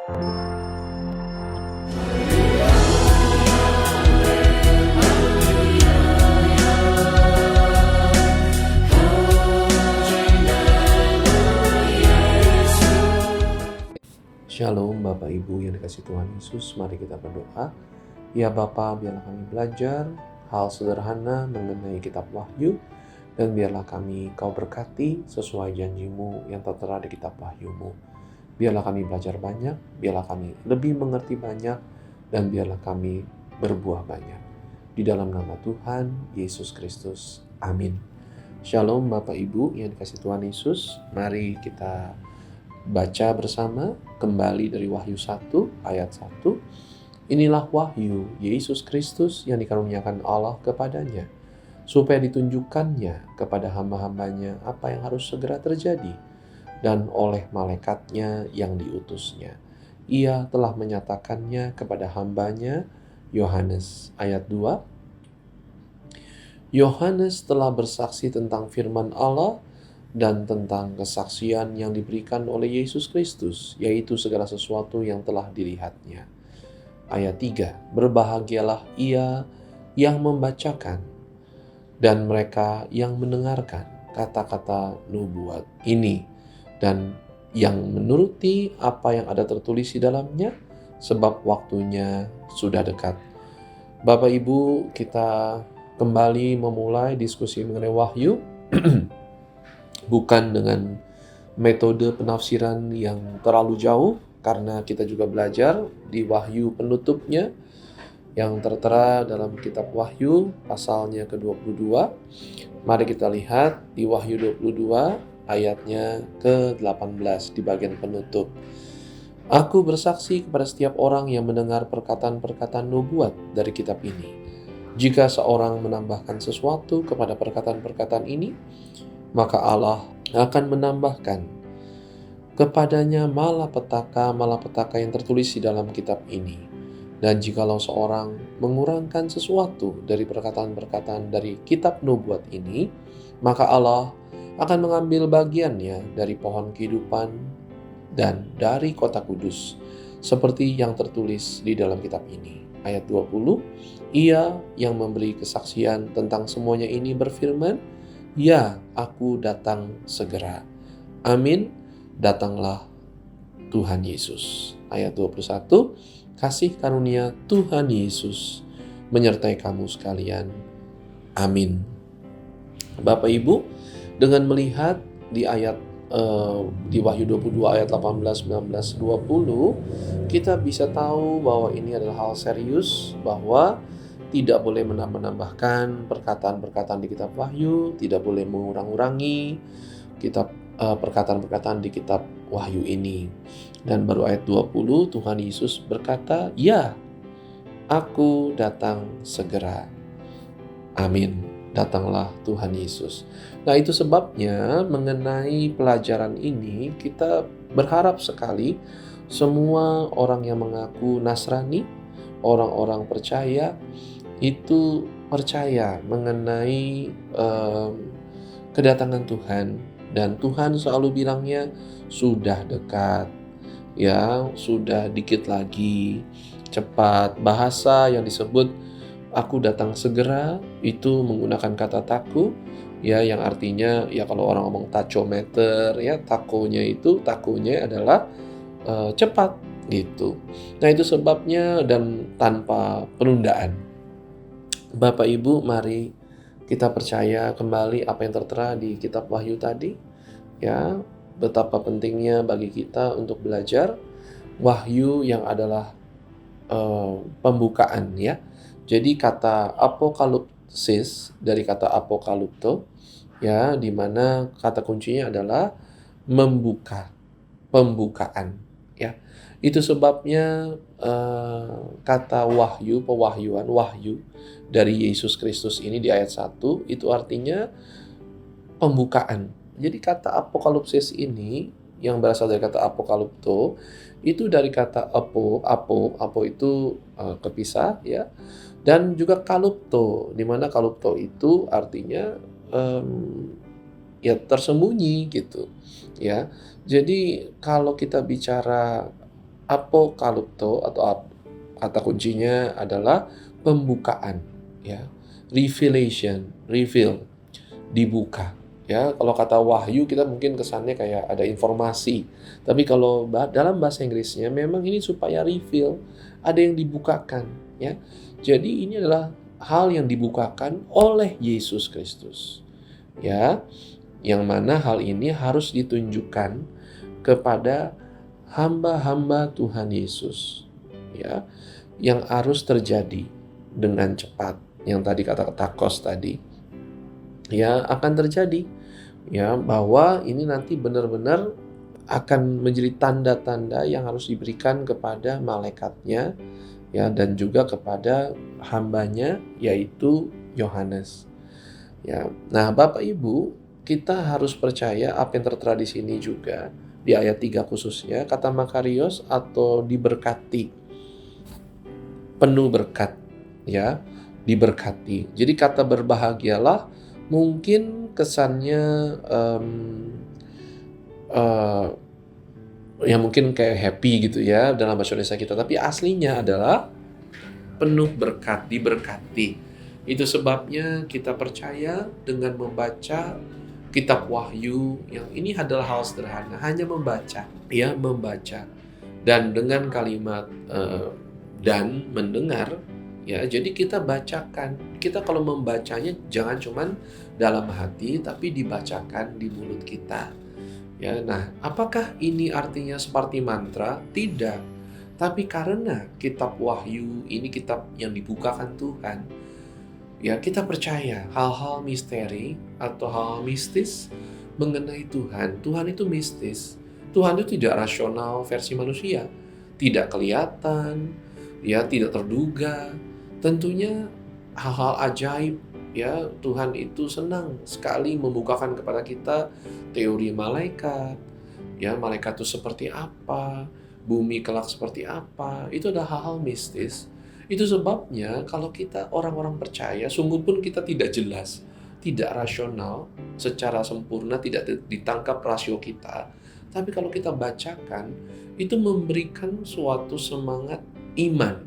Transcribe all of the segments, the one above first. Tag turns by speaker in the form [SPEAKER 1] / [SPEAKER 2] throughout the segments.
[SPEAKER 1] Shalom Bapak Ibu yang dikasihi Tuhan Yesus, mari kita berdoa. Ya Bapa, biarlah kami belajar hal sederhana mengenai kitab Wahyu, dan biarlah Kau berkati sesuai janji-Mu yang tertera di kitab Wahyu-Mu. Biarlah kami belajar banyak, biarlah kami lebih mengerti banyak, dan biarlah kami berbuah banyak. Di dalam nama Tuhan Yesus Kristus, amin. Shalom Bapak Ibu yang dikasihi Tuhan Yesus, mari kita baca bersama kembali dari Wahyu 1 ayat 1. Inilah wahyu Yesus Kristus yang dikaruniakan Allah kepadanya, supaya ditunjukkannya kepada hamba-hambanya apa yang harus segera terjadi, dan oleh malaikatnya yang diutusnya. Ia telah menyatakannya kepada hambanya Yohanes. Ayat 2. Yohanes telah bersaksi tentang firman Allah dan tentang kesaksian yang diberikan oleh Yesus Kristus, yaitu segala sesuatu yang telah dilihatnya. Ayat 3, berbahagialah ia yang membacakan dan mereka yang mendengarkan kata-kata nubuat ini, dan yang menuruti apa yang ada tertulis di dalamnya, sebab waktunya sudah dekat. Bapak Ibu, kita kembali memulai diskusi mengenai Wahyu. Bukan dengan metode penafsiran yang terlalu jauh, karena kita juga belajar di Wahyu penutupnya yang tertera dalam kitab Wahyu pasalnya ke-22. Mari kita lihat di Wahyu 22 ayatnya ke-18 di bagian penutup. Aku bersaksi kepada setiap orang yang mendengar perkataan-perkataan nubuat dari kitab ini. Jika seorang menambahkan sesuatu kepada perkataan-perkataan ini, maka Allah akan menambahkan kepadanya malapetaka yang tertulis di dalam kitab ini. Dan jikalau seorang mengurangkan sesuatu dari perkataan-perkataan dari kitab nubuat ini, maka Allah akan mengambil bagiannya dari pohon kehidupan dan dari kota kudus, seperti yang tertulis di dalam kitab ini. Ayat 20, Ia yang memberi kesaksian tentang semuanya ini berfirman, Ya, aku datang segera. Amin, datanglah Tuhan Yesus. Ayat 21, kasih karunia Tuhan Yesus menyertai kamu sekalian. Amin. Bapak Ibu, dengan melihat di ayat di Wahyu 22 ayat 18, 19, 20, kita bisa tahu bahwa ini adalah hal serius, bahwa tidak boleh menambah-nambahkan perkataan-perkataan di kitab Wahyu, tidak boleh mengurang-urangi perkataan-perkataan di kitab Wahyu ini. Dan baru ayat 20 Tuhan Yesus berkata, Ya, aku datang segera. Amin, datanglah Tuhan Yesus. Nah, itu sebabnya mengenai pelajaran ini kita berharap sekali semua orang yang mengaku Nasrani, orang-orang percaya, itu percaya mengenai kedatangan Tuhan, dan Tuhan selalu bilangnya sudah dekat, ya, sudah dikit lagi, cepat. Bahasa yang disebut aku datang segera itu menggunakan kata taku, ya, yang artinya, ya, kalau orang ngomong tachometer, ya, takonya adalah cepat gitu. Nah, itu sebabnya, dan tanpa penundaan. Bapak Ibu, mari kita percaya kembali apa yang tertera di kitab Wahyu tadi, ya, betapa pentingnya bagi kita untuk belajar Wahyu yang adalah pembukaan, ya. Jadi kata apokalipsis dari kata apokalipto, ya, di mana kata kuncinya adalah membuka, pembukaan, ya. Itu sebabnya kata wahyu, pewahyuan, wahyu dari Yesus Kristus ini di ayat 1 itu artinya pembukaan. Jadi kata apokalipsis ini yang berasal dari kata apokalipto itu dari kata apo itu kepisah, ya, dan juga kalupto, di mana kalupto itu artinya ya tersembunyi gitu, ya. Jadi kalau kita bicara Apokalipto atau kata kuncinya adalah pembukaan, ya. Revelation, reveal, dibuka. Ya, kalau kata wahyu kita mungkin kesannya kayak ada informasi. Tapi kalau dalam bahasa Inggrisnya memang ini supaya reveal, ada yang dibukakan, ya. Jadi ini adalah hal yang dibukakan oleh Yesus Kristus. Ya, yang mana hal ini harus ditunjukkan kepada hamba-hamba Tuhan Yesus, ya, yang harus terjadi dengan cepat. Yang tadi kata-kata kos tadi, ya, akan terjadi, ya, bahwa ini nanti benar-benar akan menjadi tanda-tanda yang harus diberikan kepada malaikatnya, ya, dan juga kepada hambanya, yaitu Yohanes. Ya, nah Bapak Ibu, kita harus percaya apa yang tertera di sini juga di ayat 3 khususnya, kata makarios atau diberkati, penuh berkat, ya, diberkati. Jadi kata berbahagialah mungkin kesannya ya mungkin kayak happy gitu ya dalam bahasa Indonesia kita, tapi aslinya adalah penuh berkat, diberkati. Itu sebabnya kita percaya dengan membaca kitab Wahyu yang ini adalah hal sederhana, hanya membaca, ya, membaca. Dan dengan kalimat dan mendengar, ya, jadi kita bacakan. Kita kalau membacanya jangan cuman dalam hati, tapi dibacakan di mulut kita. Ya, nah, apakah ini artinya seperti mantra? Tidak. Tapi karena kitab Wahyu ini kitab yang dibukakan Tuhan, ya, kita percaya hal-hal misteri atau hal mistis mengenai Tuhan. Tuhan itu mistis. Tuhan itu tidak rasional versi manusia. Tidak kelihatan, ya, tidak terduga. Tentunya hal-hal ajaib, ya, Tuhan itu senang sekali membukakan kepada kita teori malaikat. Ya, malaikat itu seperti apa, bumi kelak seperti apa. Itu adalah hal-hal mistis. Itu sebabnya kalau kita orang-orang percaya, sungguh pun kita tidak jelas, tidak rasional, secara sempurna tidak ditangkap rasio kita. Tapi kalau kita bacakan, itu memberikan suatu semangat iman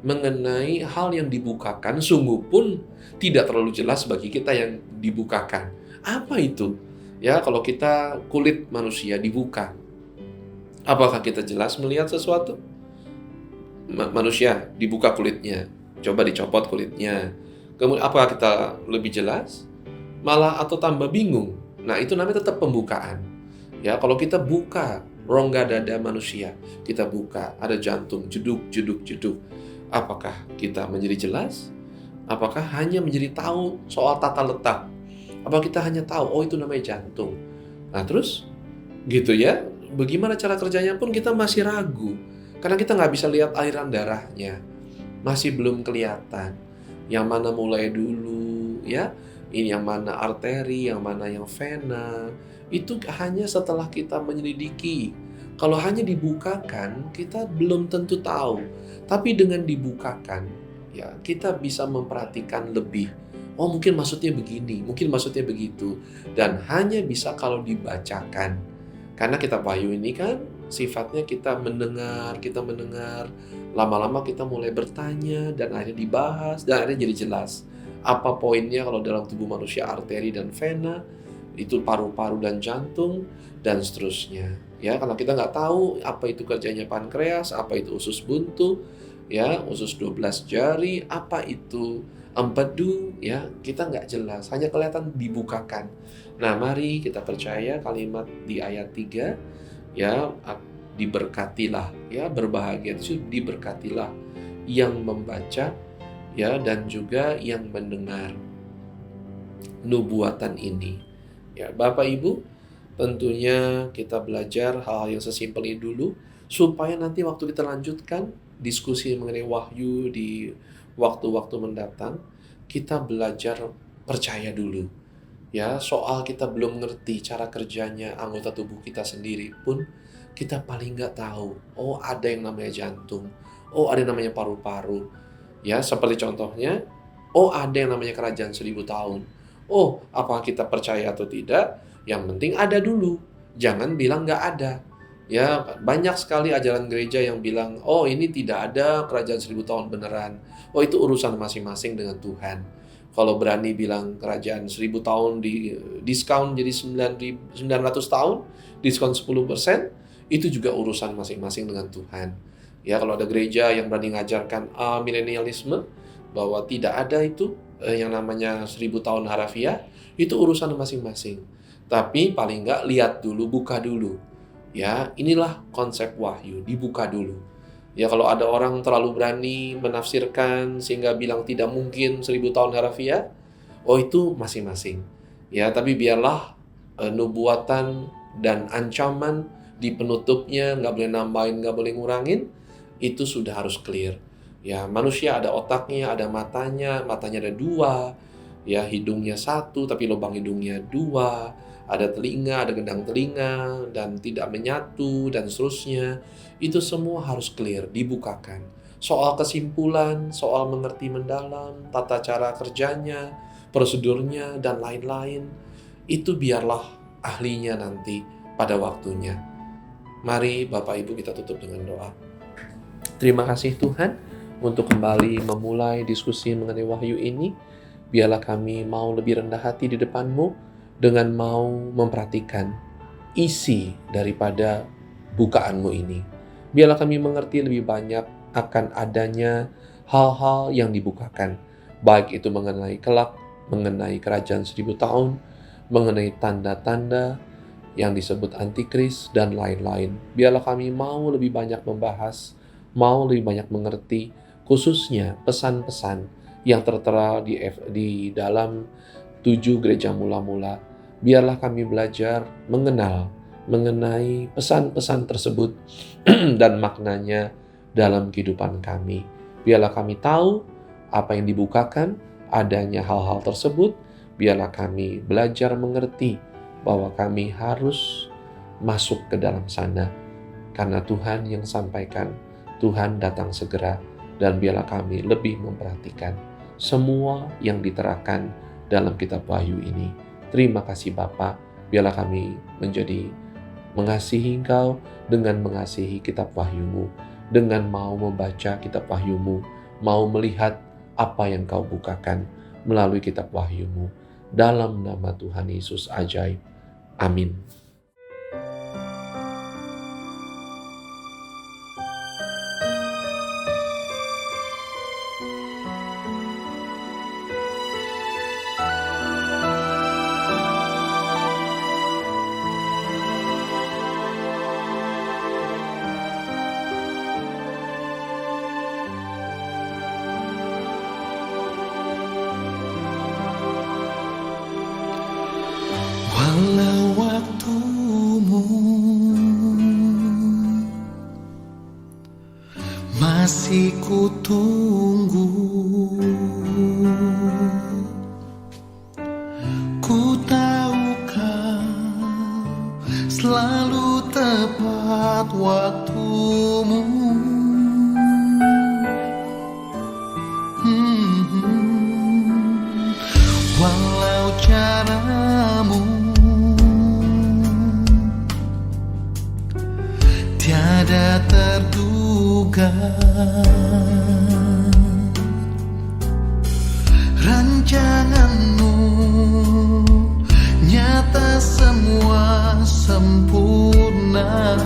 [SPEAKER 1] mengenai hal yang dibukakan, sungguh pun tidak terlalu jelas bagi kita yang dibukakan. Apa itu? Ya, kalau kita kulit manusia dibuka, apakah kita jelas melihat sesuatu? Manusia dibuka kulitnya, coba dicopot kulitnya, kemudian apakah kita lebih jelas? Malah atau tambah bingung? Nah, itu namanya tetap pembukaan. Ya, kalau kita buka rongga dada manusia, kita buka, ada jantung, jeduk, jeduk, jeduk. Apakah kita menjadi jelas? Apakah hanya menjadi tahu soal tata letak? Apa kita hanya tahu, oh itu namanya jantung? Nah, terus gitu ya, bagaimana cara kerjanya pun kita masih ragu. Karena kita nggak bisa lihat aliran darahnya. Masih belum kelihatan. Yang mana mulai dulu, ya. Ini yang mana arteri, yang mana yang vena. Itu hanya setelah kita menyelidiki. Kalau hanya dibukakan, kita belum tentu tahu. Tapi dengan dibukakan, ya, kita bisa memperhatikan lebih. Oh, mungkin maksudnya begini, mungkin maksudnya begitu. Dan hanya bisa kalau dibacakan. Karena kitab Wahyu ini kan sifatnya kita mendengar, lama-lama kita mulai bertanya, dan akhirnya dibahas, dan akhirnya jadi jelas. Apa poinnya kalau dalam tubuh manusia arteri dan vena, itu paru-paru dan jantung, dan seterusnya. Ya, karena kita nggak tahu apa itu kerjanya pankreas, apa itu usus buntu, ya, usus 12 jari, apa itu empedu, ya, kita nggak jelas, hanya kelihatan dibukakan. Nah, mari kita percaya kalimat di ayat 3, ya, diberkatilah, ya, berbahagia itu diberkatilah yang membaca, ya, dan juga yang mendengar nubuatan ini. Ya, Bapak Ibu, tentunya kita belajar hal yang sesimpel ini dulu supaya nanti waktu kita lanjutkan diskusi mengenai wahyu di waktu-waktu mendatang, kita belajar percaya dulu. Ya, soal kita belum ngerti cara kerjanya anggota tubuh kita sendiri pun, kita paling nggak tahu. Oh, ada yang namanya jantung. Oh, ada yang namanya paru-paru. Ya, seperti contohnya, oh, ada yang namanya kerajaan 1000 tahun. Oh, apakah kita percaya atau tidak? Yang penting ada dulu. Jangan bilang nggak ada. Ya, banyak sekali ajaran gereja yang bilang, "Oh, ini tidak ada kerajaan 1000 tahun beneran." Oh, itu urusan masing-masing dengan Tuhan. Kalau berani bilang kerajaan 1000 tahun di diskon jadi 900 tahun, diskon 10%, itu juga urusan masing-masing dengan Tuhan. Ya, kalau ada gereja yang berani ngajarkan milenialisme, bahwa tidak ada itu yang namanya 1000 tahun harafiah, itu urusan masing-masing. Tapi paling nggak lihat dulu, buka dulu. Ya, inilah konsep wahyu, dibuka dulu. Ya, kalau ada orang terlalu berani menafsirkan sehingga bilang tidak mungkin 1000 tahun harafiah, oh itu masing-masing. Ya, tapi biarlah nubuatan dan ancaman di penutupnya, nggak boleh nambahin, nggak boleh ngurangin, itu sudah harus clear. Ya, manusia ada otaknya, ada matanya ada dua. Ya, hidungnya satu, tapi lubang hidungnya dua. Ada telinga, ada gendang telinga, dan tidak menyatu, dan seterusnya. Itu semua harus clear, dibukakan. Soal kesimpulan, soal mengerti mendalam, tata cara kerjanya, prosedurnya, dan lain-lain, itu biarlah ahlinya nanti pada waktunya. Mari Bapak Ibu kita tutup dengan doa. Terima kasih Tuhan untuk kembali memulai diskusi mengenai wahyu ini. Biarlah kami mau lebih rendah hati di depan-Mu, dengan mau memperhatikan isi daripada bukaan-Mu ini. Biarlah kami mengerti lebih banyak akan adanya hal-hal yang dibukakan, baik itu mengenai kelak, mengenai kerajaan 1000 tahun, mengenai tanda-tanda yang disebut antikris, dan lain-lain. Biarlah kami mau lebih banyak membahas, mau lebih banyak mengerti, khususnya pesan-pesan yang tertera di dalam 7 gereja mula-mula. Biarlah kami belajar mengenal mengenai pesan-pesan tersebut dan maknanya dalam kehidupan kami. Biarlah kami tahu apa yang dibukakan, adanya hal-hal tersebut. Biarlah kami belajar mengerti bahwa kami harus masuk ke dalam sana. Karena Tuhan yang sampaikan, Tuhan datang segera, dan biarlah kami lebih memperhatikan semua yang diterangkan dalam kitab Wahyu ini. Terima kasih Bapa, biarlah kami menjadi mengasihi Engkau dengan mengasihi kitab Wahyu-Mu, dengan mau membaca kitab Wahyu-Mu, mau melihat apa yang Kau bukakan melalui kitab Wahyu-Mu. Dalam nama Tuhan Yesus ajaib. Amin.
[SPEAKER 2] Walau waktumu masih ku tunggu, ku tahu Kau selalu tepat waktumu. Walau caramu tiada terduga, rancanganmu nyata semua sempurna.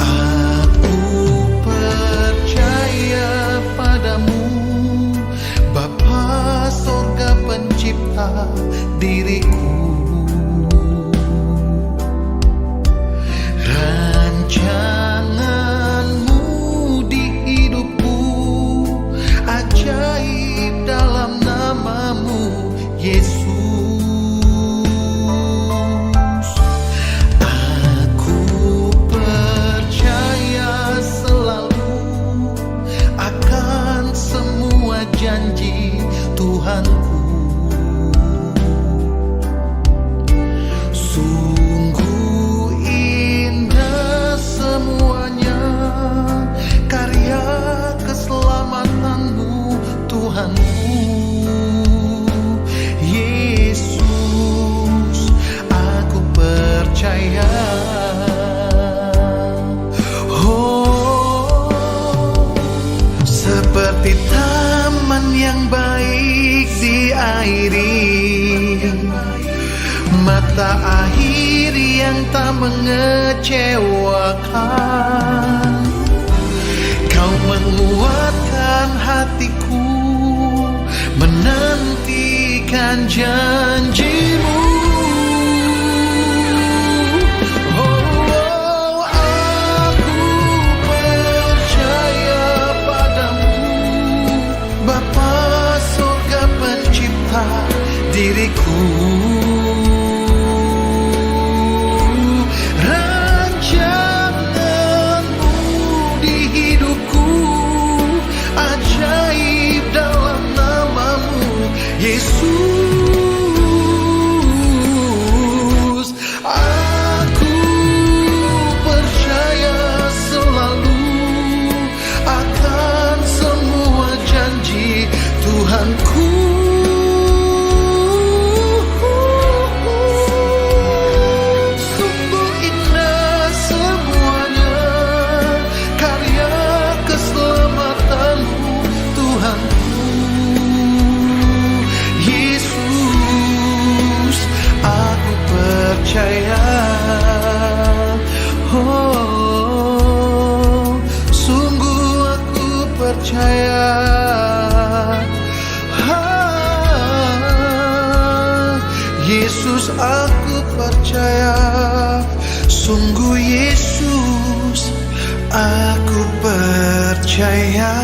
[SPEAKER 2] Aku percaya padamu, Bapa Sorga Pencipta diriku. Rancanganmu di hidupku ajaib dalam namamu Yesus. Aku percaya selalu akan semua janji Tuhanku. mata air yang tak mengecewakan. Kau menguatkan hatiku menantikan janjimu. Oh, aku percaya padamu, Bapa surga pencipta diriku. Rancanganmu di hidupku ajaib dalam namamu, Yesus. Aku percaya selalu akan semua janji Tuhanku. Sungguh indah semuanya karya keselamatanmu, Tuhanku. Yesus, aku percaya. Oh, sungguh aku percaya. Yesus, aku percaya. Sungguh Yesus, aku percaya.